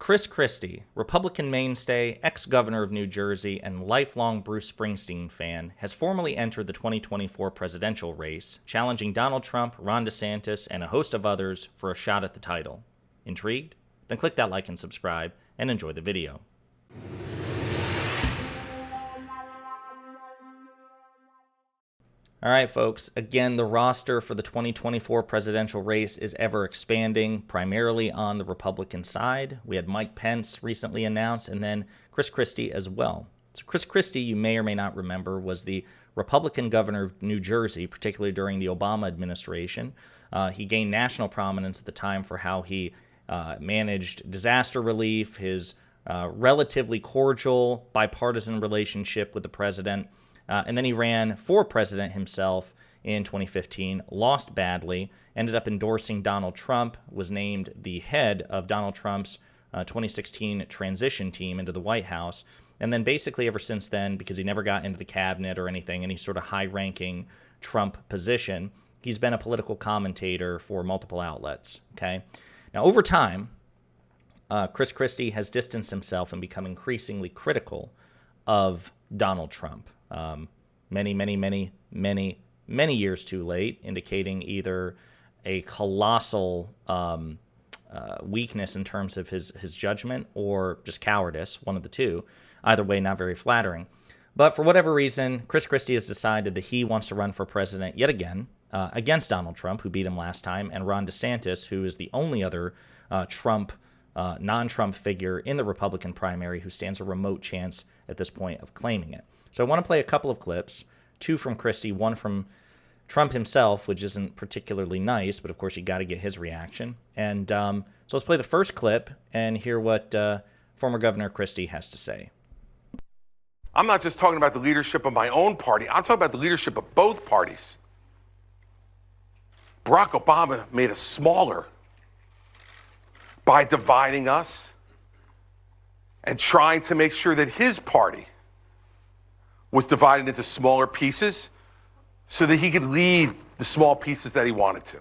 Chris Christie, Republican mainstay, ex-governor of New Jersey, and lifelong Bruce Springsteen fan, has formally entered the 2024 presidential race, challenging Donald Trump, Ron DeSantis, and a host of others for a shot at the title. Intrigued? Then click that like and subscribe, and enjoy the video. All right, folks, again, the roster for the 2024 presidential race is ever expanding, primarily on the Republican side. We had Mike Pence recently announced, and then Chris Christie as well. So Chris Christie, you may or may not remember, was the Republican governor of New Jersey, particularly during the Obama administration. He gained national prominence at the time for how he managed disaster relief, his relatively cordial bipartisan relationship with the president. And then he ran for president himself in 2015, lost badly, ended up endorsing Donald Trump, was named the head of Donald Trump's 2016 transition team into the White House. And then basically ever since then, because he never got into the cabinet or anything, any sort of high-ranking Trump position, he's been a political commentator for multiple outlets. Okay. Now, over time, Chris Christie has distanced himself and become increasingly critical of Donald Trump. Many years too late, indicating either a colossal weakness in terms of his judgment or just cowardice, one of the two. Either way, not very flattering. But for whatever reason, Chris Christie has decided that he wants to run for president yet again against Donald Trump, who beat him last time, and Ron DeSantis, who is the only other non-Trump figure in the Republican primary who stands a remote chance at this point of claiming it. So I want to play a couple of clips, two from Christie, one from Trump himself, which isn't particularly nice, but of course you got to get his reaction. And so let's play the first clip and hear what former Governor Christie has to say. I'm not just talking about the leadership of my own party. I'm talking about the leadership of both parties. Barack Obama made us smaller by dividing us and trying to make sure that his party was divided into smaller pieces so that he could lead the small pieces that he wanted to.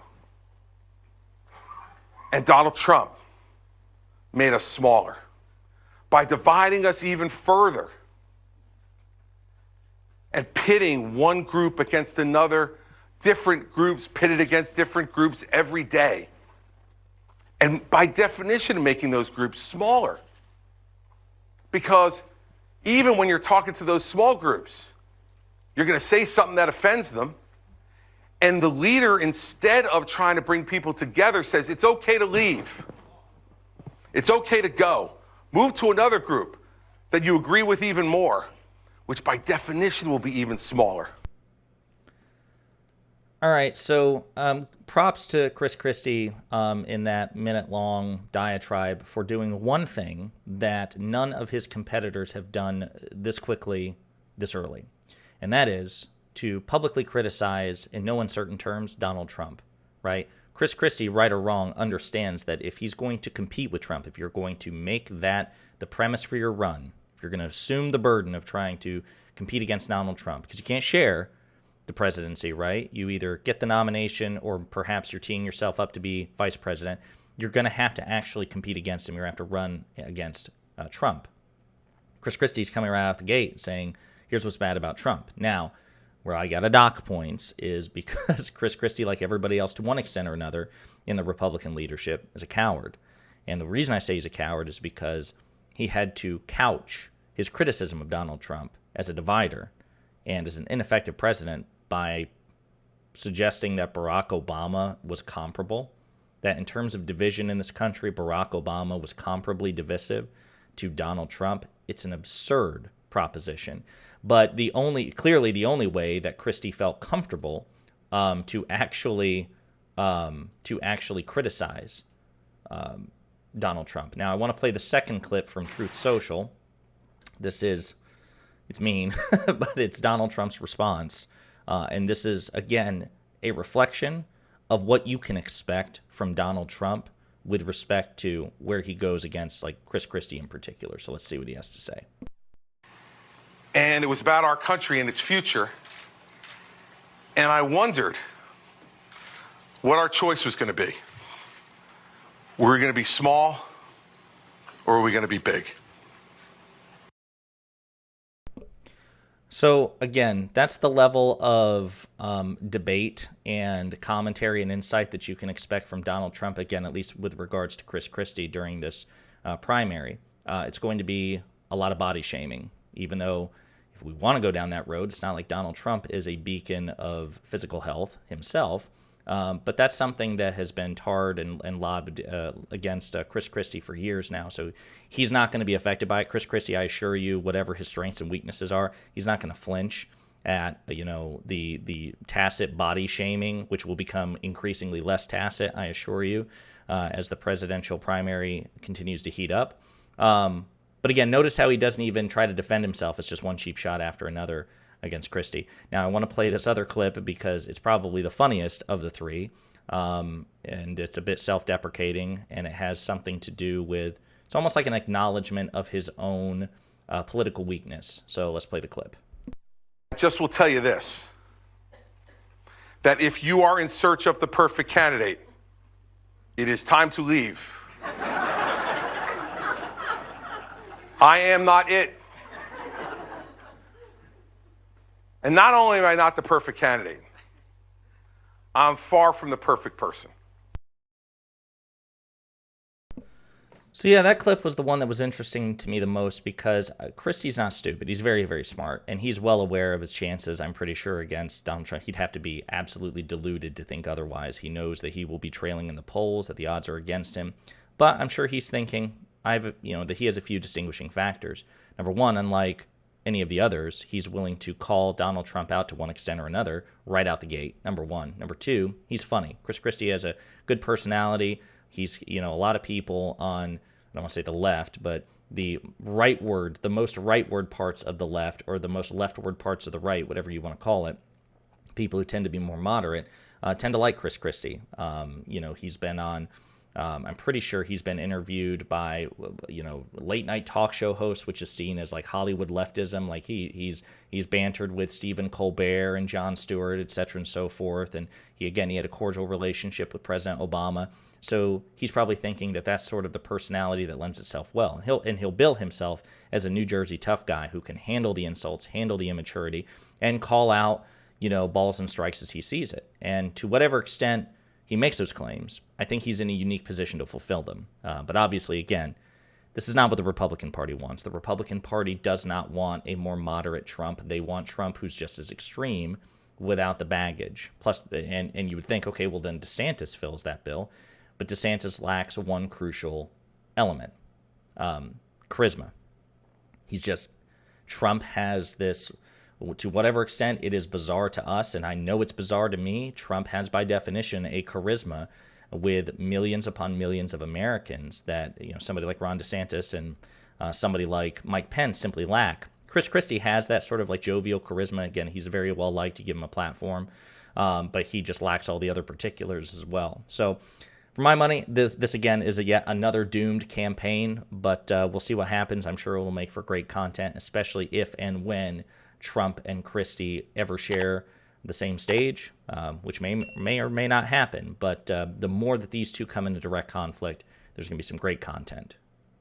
And Donald Trump made us smaller by dividing us even further and pitting one group against another, different groups pitted against different groups every day. And by definition, making those groups smaller. Because even when you're talking to those small groups, you're going to say something that offends them. And the leader, instead of trying to bring people together, says it's okay to leave. It's okay to go. Move to another group that you agree with even more, which by definition will be even smaller. All right, so props to Chris Christie in that minute-long diatribe for doing one thing that none of his competitors have done this quickly, this early, and that is to publicly criticize, in no uncertain terms, Donald Trump, right? Chris Christie, right or wrong, understands that if he's going to compete with Trump, if you're going to make that the premise for your run, if you're going to assume the burden of trying to compete against Donald Trump, because you can't share the presidency, right? You either get the nomination or perhaps you're teeing yourself up to be vice president. You're going to have to actually compete against him. You're going to have to run against Trump. Chris Christie's coming right out the gate saying, here's what's bad about Trump. Now, where I got to dock points is because Chris Christie, like everybody else to one extent or another in the Republican leadership, is a coward. And the reason I say he's a coward is because he had to couch his criticism of Donald Trump as a divider and as an ineffective president by suggesting that Barack Obama was comparable, that in terms of division in this country, Barack Obama was comparably divisive to Donald Trump. It's an absurd proposition. But clearly the only way that Christie felt comfortable to actually criticize Donald Trump. Now, I want to play the second clip from Truth Social. It's mean, but it's Donald Trump's response. And this is, again, a reflection of what you can expect from Donald Trump with respect to where he goes against, like, Chris Christie in particular. So let's see what he has to say. And it was about our country and its future. And I wondered what our choice was going to be. Were we going to be small or are we going to be big? So again, that's the level of debate and commentary and insight that you can expect from Donald Trump, again, at least with regards to Chris Christie during this primary. It's going to be a lot of body shaming, even though if we want to go down that road, it's not like Donald Trump is a beacon of physical health himself. But that's something that has been tarred and lobbed against Chris Christie for years now. So he's not going to be affected by it. Chris Christie, I assure you, whatever his strengths and weaknesses are, he's not going to flinch at the tacit body shaming, which will become increasingly less tacit, I assure you, as the presidential primary continues to heat up. But again, notice how he doesn't even try to defend himself. It's just one cheap shot after another against Christie. Now, I want to play this other clip because it's probably the funniest of the three, and it's a bit self-deprecating, and it has something to do with, it's almost like an acknowledgement of his own political weakness. So let's play the clip. I just will tell you this, that if you are in search of the perfect candidate, it is time to leave. I am not it. And not only am I not the perfect candidate, I'm far from the perfect person. So yeah, that clip was the one that was interesting to me the most because Christie's not stupid. He's very, very smart, and he's well aware of his chances, I'm pretty sure, against Donald Trump. He'd have to be absolutely deluded to think otherwise. He knows that he will be trailing in the polls, that the odds are against him. But I'm sure he's thinking, that he has a few distinguishing factors. Number one, unlike any of the others, he's willing to call Donald Trump out to one extent or another right out the gate, number one. Number two, he's funny. Chris Christie has a good personality. He's, a lot of people on, I don't want to say the left, but the rightward, the most rightward parts of the left, or the most leftward parts of the right, whatever you want to call it, people who tend to be more moderate, tend to like Chris Christie. He's been on, I'm pretty sure he's been interviewed by, late night talk show hosts, which is seen as like Hollywood leftism. Like he's bantered with Stephen Colbert and Jon Stewart, et cetera, and so forth. And he had a cordial relationship with President Obama. So he's probably thinking that that's sort of the personality that lends itself well. He'll bill himself as a New Jersey tough guy who can handle the insults, handle the immaturity, and call out, balls and strikes as he sees it. And to whatever extent he makes those claims, I think he's in a unique position to fulfill them. But obviously, again, this is not what the Republican Party wants. The Republican Party does not want a more moderate Trump. They want Trump who's just as extreme without the baggage. Plus, and you would think, okay, well then DeSantis fills that bill. But DeSantis lacks one crucial element, charisma. Trump has this, to whatever extent it is bizarre to us, and I know it's bizarre to me, Trump has by definition a charisma with millions upon millions of Americans that somebody like Ron DeSantis and somebody like Mike Pence simply lack. Chris Christie has that sort of like jovial charisma. Again, he's very well liked. You give him a platform, but he just lacks all the other particulars as well. So for my money, this again is yet another doomed campaign, but we'll see what happens. I'm sure it will make for great content, especially if and when Trump and Christie ever share the same stage, which may or may not happen. But the more that these two come into direct conflict, there's going to be some great content.